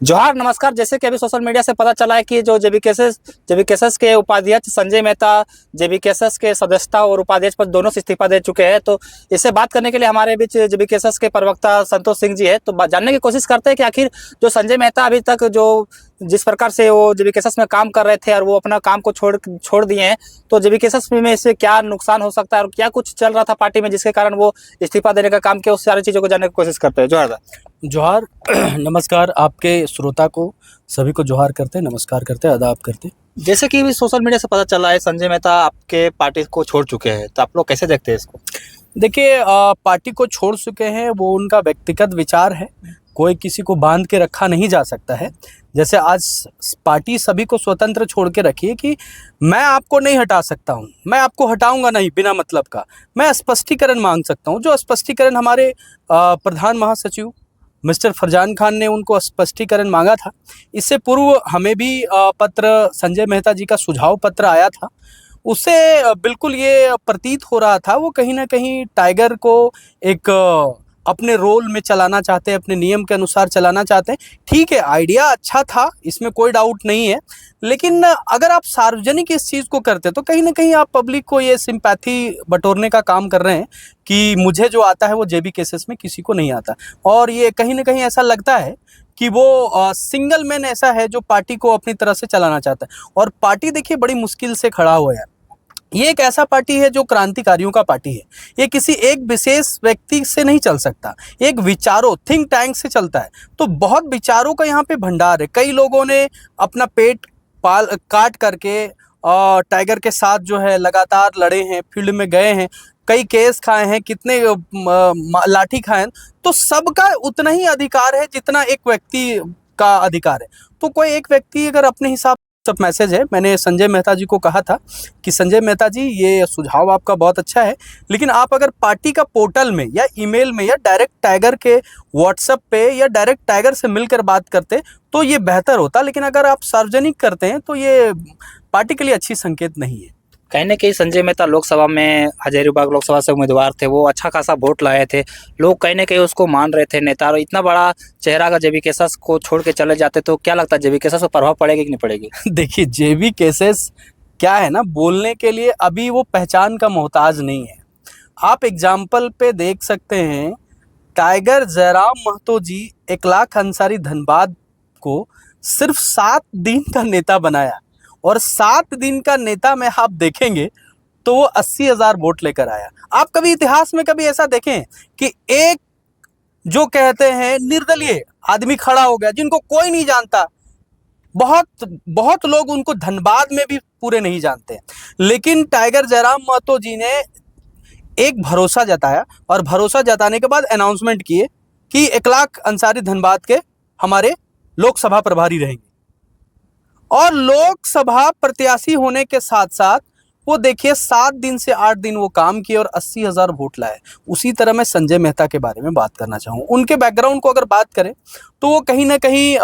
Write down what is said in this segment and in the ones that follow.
जोहार नमस्कार। जैसे कि अभी सोशल मीडिया से पता चला है कि जो जेबीकेएसएस के उपाध्यक्ष संजय मेहता जेबीकेएसएस के सदस्यता और उपाध्यक्ष पद दोनों से इस्तीफा दे चुके हैं। तो इससे बात करने के लिए हमारे बीच जेबीकेएसएस के प्रवक्ता संतोष सिंह जी है। तो जानने की कोशिश करते हैं कि आखिर जो संजय मेहता अभी तक जो जिस प्रकार से वो जेबीकेएसएस में काम कर रहे थे और वो अपना काम को छोड़ दिए हैं, तो जेबीकेएसएस में इससे क्या नुकसान हो सकता है और क्या कुछ चल रहा था पार्टी में जिसके कारण वो इस्तीफा देने का काम किया, उस सारी चीज़ों को जानने की कोशिश करते हैं। जोहार। जोहार। नमस्कार आपके श्रोता को सभी को जोहार करते, नमस्कार करते, आदाब करते। जैसे कि भी सोशल मीडिया से पता चला है संजय मेहता आपके पार्टी को छोड़ चुके हैं, तो आप लोग कैसे देखते हैं इसको? देखिए, पार्टी को छोड़ चुके हैं वो उनका व्यक्तिगत विचार है। कोई किसी को बांध के रखा नहीं जा सकता है। जैसे आज पार्टी सभी को स्वतंत्र छोड़ के रखी है कि मैं आपको नहीं हटा सकता हूँ, मैं आपको हटाऊंगा नहीं बिना मतलब का। मैं स्पष्टीकरण मांग सकता हूँ, जो स्पष्टीकरण हमारे प्रधान महासचिव मिस्टर फरजान खान ने उनको स्पष्टीकरण मांगा था। इससे पूर्व हमें भी पत्र संजय मेहता जी का सुझाव पत्र आया था। उससे बिल्कुल ये प्रतीत हो रहा था वो कहीं ना कहीं टाइगर को एक अपने रोल में चलाना चाहते हैं, अपने नियम के अनुसार चलाना चाहते हैं। ठीक है, आइडिया अच्छा था, इसमें कोई डाउट नहीं है। लेकिन अगर आप सार्वजनिक इस चीज़ को करते तो कहीं ना कहीं आप पब्लिक को ये सिंपैथी बटोरने का काम कर रहे हैं कि मुझे जो आता है वो जेबीकेएसएस में किसी को नहीं आता। और ये कहीं ना कहीं ऐसा लगता है कि वो सिंगल मैन ऐसा है जो पार्टी को अपनी तरह से चलाना चाहता है। और पार्टी देखिए बड़ी मुश्किल से खड़ा हुआ है। ये एक ऐसा पार्टी है जो क्रांतिकारियों का पार्टी है। ये किसी एक विशेष व्यक्ति से नहीं चल सकता, एक विचारों थिंक टैंक से चलता है। तो बहुत विचारों का यहाँ पे भंडार है। कई लोगों ने अपना पेट पाल काट करके टाइगर के साथ जो है लगातार लड़े हैं, फील्ड में गए हैं, कई केस खाए हैं, कितने लाठी खाए हैं। तो सबका उतना ही अधिकार है जितना एक व्यक्ति का अधिकार है। तो कोई एक व्यक्ति अगर अपने हिसाब सब मैसेज है, मैंने संजय मेहता जी को कहा था कि संजय मेहता जी ये सुझाव आपका बहुत अच्छा है, लेकिन आप अगर पार्टी का पोर्टल में या ईमेल में या डायरेक्ट टाइगर के व्हाट्सएप पे या डायरेक्ट टाइगर से मिलकर बात करते तो ये बेहतर होता। लेकिन अगर आप सार्वजनिक करते हैं तो ये पार्टी के लिए अच्छी संकेत नहीं है। कहीं ना कहीं संजय मेहता लोकसभा में हजारीबाग लोकसभा से उम्मीदवार थे, वो अच्छा खासा वोट लाए थे, लोग कहीं ना कहीं उसको मान रहे थे नेता। और इतना बड़ा चेहरा अगर जेबीकेएसएस को छोड़ के चले जाते तो क्या लगता है जेबीकेएसएस पर प्रभाव पड़ेगी कि नहीं पड़ेगी? देखिए, जेबीकेएसएस क्या है ना, बोलने के लिए अभी वो पहचान का मोहताज नहीं है। आप एग्जाम्पल पे देख सकते हैं, टाइगर जयराम महतो जी 1 लाख अंसारी धनबाद को सिर्फ 7 दिन का नेता बनाया। और 7 दिन का नेता में आप देखेंगे तो वो 80,000 वोट लेकर आया। आप कभी इतिहास में कभी ऐसा देखें कि एक जो कहते हैं निर्दलीय आदमी खड़ा हो गया जिनको कोई नहीं जानता? बहुत बहुत लोग उनको धनबाद में भी पूरे नहीं जानते, लेकिन टाइगर जयराम महतो जी ने एक भरोसा जताया और भरोसा जताने के बाद अनाउंसमेंट किए कि 1 लाख अंसारी धनबाद के हमारे लोकसभा प्रभारी रहेंगे। और लोकसभा प्रत्याशी होने के साथ साथ वो देखिए 7 दिन से 8 दिन वो काम किए और 80,000 वोट लाए। उसी तरह मैं संजय मेहता के बारे में बात करना चाहूँ। उनके बैकग्राउंड को अगर बात करें तो वो कहीं ना कहीं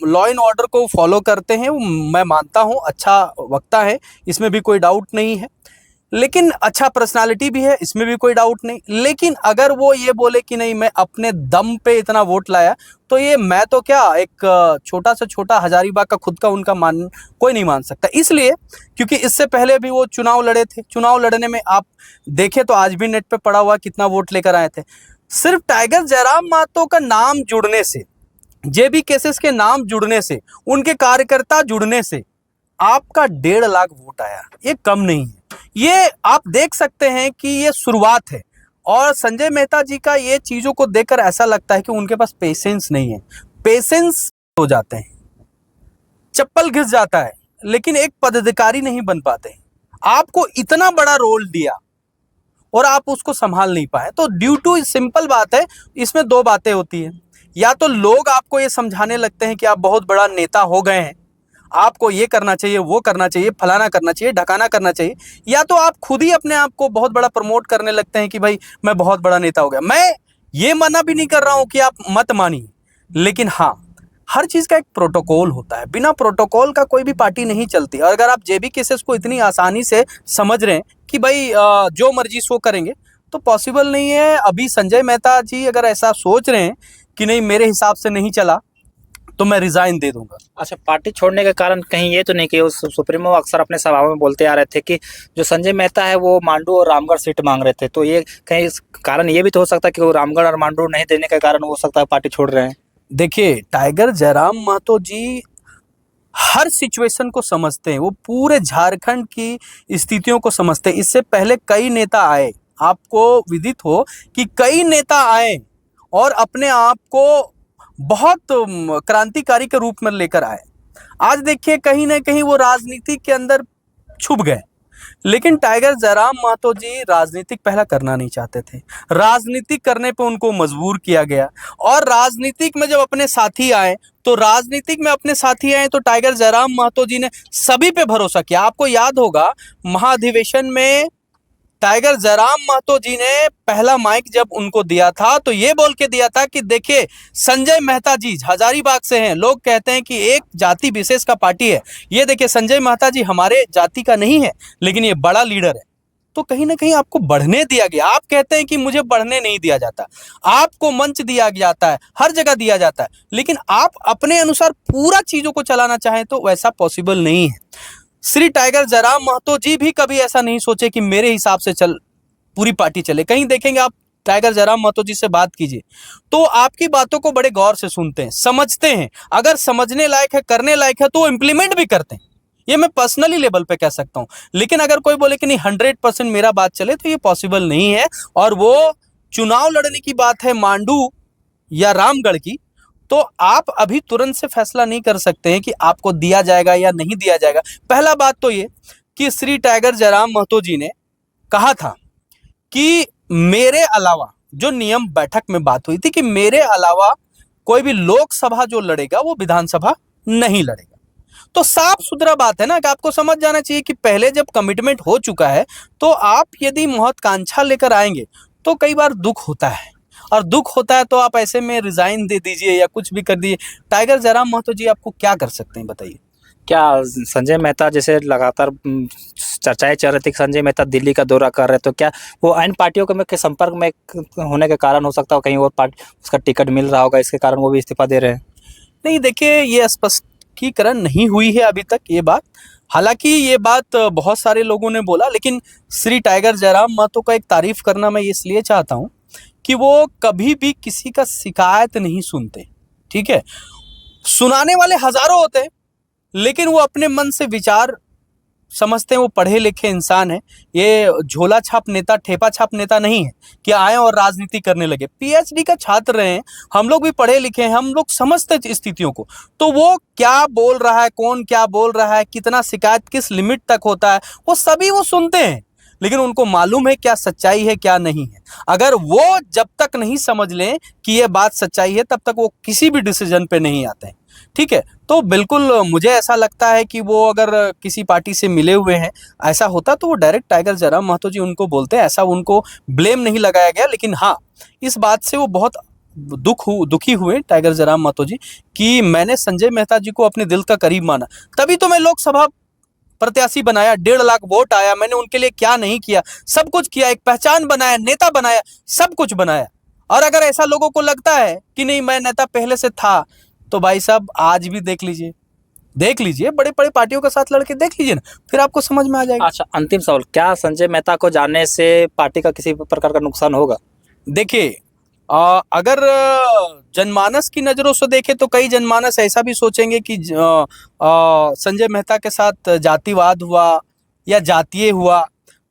लॉ एंड ऑर्डर को फॉलो करते हैं। मैं मानता हूँ अच्छा वक्ता है, इसमें भी कोई डाउट नहीं है। लेकिन अच्छा पर्सनालिटी भी है, इसमें भी कोई डाउट नहीं। लेकिन अगर वो ये बोले कि नहीं मैं अपने दम पे इतना वोट लाया, तो ये मैं तो क्या एक छोटा से छोटा हजारीबाग का खुद का उनका मान कोई नहीं मान सकता। इसलिए क्योंकि इससे पहले भी वो चुनाव लड़े थे। चुनाव लड़ने में आप देखें तो आज भी नेट पे पड़ा हुआ कितना वोट लेकर आए थे। सिर्फ टाइगर जयराम महतो का नाम जुड़ने से, जेबीकेएसएस के नाम जुड़ने से, उनके कार्यकर्ता जुड़ने से आपका 1.5 लाख वोट आया। ये कम नहीं है। ये आप देख सकते हैं कि ये शुरुआत है। और संजय मेहता जी का ये चीजों को देखकर ऐसा लगता है कि उनके पास पेशेंस नहीं है। पेशेंस हो जाते हैं, चप्पल घिस जाता है, लेकिन एक पदाधिकारी नहीं बन पाते। आपको इतना बड़ा रोल दिया और आप उसको संभाल नहीं पाए, तो ड्यू टू सिंपल बात है, इसमें 2 बातें होती है। या तो लोग आपको ये समझाने लगते हैं कि आप बहुत बड़ा नेता हो गए हैं, आपको ये करना चाहिए, वो करना चाहिए, फलाना करना चाहिए, ढकाना करना चाहिए। या तो आप खुद ही अपने आप को बहुत बड़ा प्रमोट करने लगते हैं कि भाई मैं बहुत बड़ा नेता हो गया। मैं ये मना भी नहीं कर रहा हूं कि आप मत मानिए, लेकिन हाँ, हर चीज का एक प्रोटोकॉल होता है। बिना प्रोटोकॉल का कोई भी पार्टी नहीं चलती। और अगर आप जेबीकेएसएस को इतनी आसानी से समझ रहे हैं कि भाई जो मर्जी सो करेंगे, तो पॉसिबल नहीं है। अभी संजय मेहता जी अगर ऐसा सोच रहे हैं कि नहीं मेरे हिसाब से नहीं चला, तो मैं रिजाइन दे दूंगा। अच्छा, पार्टी छोड़ने के कारण कहीं ये तो नहीं कि उस सुप्रीमो अक्सर अपने सभाओं में बोलते आ रहे थे कि जो संजय मेहता है वो मांडू और रामगढ़ सीट मांग रहे थे, तो ये कहीं इस कारण ये भी तो हो सकता है कि वो रामगढ़ और मांडू नहीं देने के कारण हो सकता है पार्टी छोड़ रहे हैं। देखिए, टाइगर जयराम महतो जी हर सिचुएशन को समझते हैं, वो पूरे झारखंड की स्थितियों को समझते हैं। इससे पहले कई नेता आए, आपको विदित हो कि कई नेता आए और अपने आप को बहुत क्रांतिकारी के रूप में लेकर आए। आज देखिए कहीं ना कहीं वो राजनीति के अंदर छुप गए, लेकिन टाइगर जयराम महतो जी राजनीतिक पहला करना नहीं चाहते थे। राजनीतिक करने पे उनको मजबूर किया गया, और राजनीतिक में जब अपने साथी आए तो टाइगर जयराम महतो जी ने सभी पे भरोसा किया। आपको याद होगा महाधिवेशन में टाइगर जयराम महतो जी ने पहला माइक जब उनको दिया था तो ये बोल के दिया था कि देखिए संजय मेहता जी हजारीबाग से हैं, लोग कहते हैं कि एक जाति विशेष का पार्टी है, ये देखिए संजय मेहता जी हमारे जाति का नहीं है लेकिन ये बड़ा लीडर है। तो कहीं ना कहीं आपको बढ़ने दिया गया। आप कहते हैं कि मुझे बढ़ने नहीं दिया जाता, आपको मंच दिया जाता है, हर जगह दिया जाता है, लेकिन आप अपने अनुसार पूरा चीजों को चलाना चाहें तो वैसा पॉसिबल नहीं है। श्री टाइगर जयराम महतो जी भी कभी ऐसा नहीं सोचे कि मेरे हिसाब से चल पूरी पार्टी चले। कहीं देखेंगे आप टाइगर जयराम महतो जी से बात कीजिए तो आपकी बातों को बड़े गौर से सुनते हैं, समझते हैं, अगर समझने लायक है, करने लायक है तो इम्प्लीमेंट भी करते हैं। ये मैं पर्सनली लेवल पे कह सकता हूं। लेकिन अगर कोई बोले कि नहीं 100% मेरा बात चले तो ये पॉसिबल नहीं है। और वो चुनाव लड़ने की बात है मांडू या रामगढ़ की, तो आप अभी तुरंत से फैसला नहीं कर सकते हैं कि आपको दिया जाएगा या नहीं दिया जाएगा। पहला बात तो ये कि श्री टाइगर जयराम महतो जी ने कहा था कि मेरे अलावा, जो नियम बैठक में बात हुई थी कि मेरे अलावा कोई भी लोकसभा जो लड़ेगा वो विधानसभा नहीं लड़ेगा। तो साफ सुथरा बात है ना कि आपको समझ जाना चाहिए कि पहले जब कमिटमेंट हो चुका है तो आप यदि महत्वाकांक्षा लेकर आएंगे तो कई बार दुख होता है, और दुख होता है तो आप ऐसे में रिजाइन दे दीजिए या कुछ भी कर दीजिए। टाइगर जयराम महतो जी आपको क्या कर सकते हैं बताइए। क्या संजय मेहता जैसे लगातार चर्चाएं चल रही थी कि संजय मेहता दिल्ली का दौरा कर रहे, तो क्या वो अन्य पार्टियों के संपर्क में होने के कारण हो सकता हो कहीं और पार्टी उसका टिकट मिल रहा होगा, इसके कारण वो भी इस्तीफा दे रहे हैं? नहीं, देखिए ये स्पष्टीकरण नहीं हुई है अभी तक ये बात। हालांकि ये बात बहुत सारे लोगों ने बोला, लेकिन श्री टाइगर जयराम महतो का एक तारीफ करना मैं इसलिए चाहता हूँ कि वो कभी भी किसी का शिकायत नहीं सुनते। ठीक है, सुनाने वाले हजारों होते हैं लेकिन वो अपने मन से विचार समझते हैं, वो पढ़े लिखे इंसान है। ये झोला छाप नेता, ठेपा छाप नेता नहीं है कि आए और राजनीति करने लगे। पीएचडी का छात्र रहे हैं, हम लोग भी पढ़े लिखे हैं, हम लोग समझते हैं स्थितियों को। तो वो क्या बोल रहा है, कौन क्या बोल रहा है, कितना शिकायत किस लिमिट तक होता है, वो सभी वो सुनते हैं, लेकिन उनको मालूम है क्या सच्चाई है क्या नहीं है। अगर वो जब तक नहीं समझ लें कि ये बात सच्चाई है तब तक वो किसी भी डिसीजन पे नहीं आते हैं। ठीक है, तो बिल्कुल मुझे ऐसा लगता है कि वो अगर किसी पार्टी से मिले हुए हैं, ऐसा होता तो वो डायरेक्ट टाइगर जयराम महतो जी उनको बोलते हैं, ऐसा उनको ब्लेम नहीं लगाया गया। लेकिन हाँ, इस बात से वो बहुत दुखी हुए टाइगर जयराम महतो जी कि मैंने संजय मेहता जी को अपने दिल का करीब माना, तभी तो मैं लोकसभा प्रत्याशी बनाया, 1.5 लाख वोट आया, मैंने उनके लिए क्या नहीं किया, सब कुछ किया, एक पहचान बनाया, नेता बनाया, सब कुछ बनाया। और अगर ऐसा लोगों को लगता है कि नहीं मैं नेता पहले से था, तो भाई साहब आज भी देख लीजिए बड़े बड़े पार्टियों के साथ लड़के देख लीजिए ना, फिर आपको समझ में आ जाएगा। अच्छा, अंतिम सवाल, क्या संजय मेहता को जाने से पार्टी का किसी प्रकार का नुकसान होगा? देखिए, अगर जनमानस की नज़रों से देखें तो कई जनमानस ऐसा भी सोचेंगे कि संजय मेहता के साथ जातिवाद हुआ या जातीय हुआ।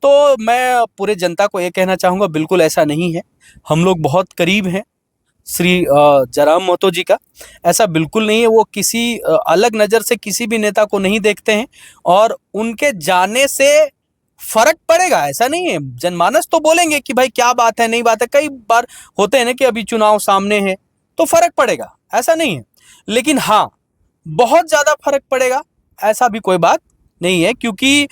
तो मैं पूरे जनता को ये कहना चाहूँगा, बिल्कुल ऐसा नहीं है। हम लोग बहुत करीब हैं श्री जयराम महतो जी का, ऐसा बिल्कुल नहीं है। वो किसी अलग नज़र से किसी भी नेता को नहीं देखते हैं, और उनके जाने से फर्क पड़ेगा ऐसा नहीं है। जनमानस तो बोलेंगे कि भाई क्या बात है, नहीं बात है, कई बार होते हैं ना कि अभी चुनाव सामने है तो फर्क पड़ेगा, ऐसा नहीं है। लेकिन हाँ, बहुत ज्यादा फर्क पड़ेगा ऐसा भी कोई बात नहीं है, क्योंकि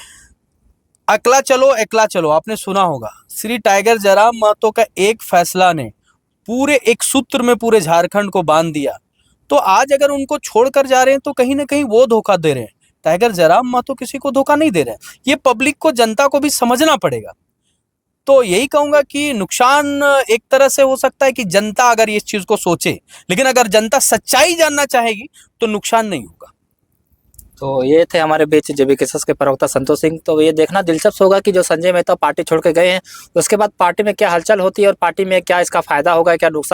अकला चलो एकला चलो, आपने सुना होगा। श्री टाइगर जयराम महतो का एक फैसला ने पूरे एक सूत्र में पूरे झारखंड को बांध दिया। तो आज अगर उनको छोड़कर जा रहे हैं तो कहीं ना कहीं वो धोखा दे रहे हैं। टाइगर जयराम महतो किसी को धोखा नहीं दे रहे हैं, ये पब्लिक को, जनता को भी समझना पड़ेगा। तो यही कहूंगा कि नुकसान एक तरह से हो सकता है कि जनता अगर इस चीज को सोचे, लेकिन अगर जनता सच्चाई जानना चाहेगी तो नुकसान नहीं होगा। तो ये थे हमारे बीच जेबीकेएसएस के प्रवक्ता संतोष सिंह। तो ये देखना दिलचस्प होगा कि जो संजय मेहता पार्टी छोड़ के गए हैं उसके बाद पार्टी में क्या हलचल होती है और पार्टी में क्या इसका फायदा होगा, क्या नुकसान।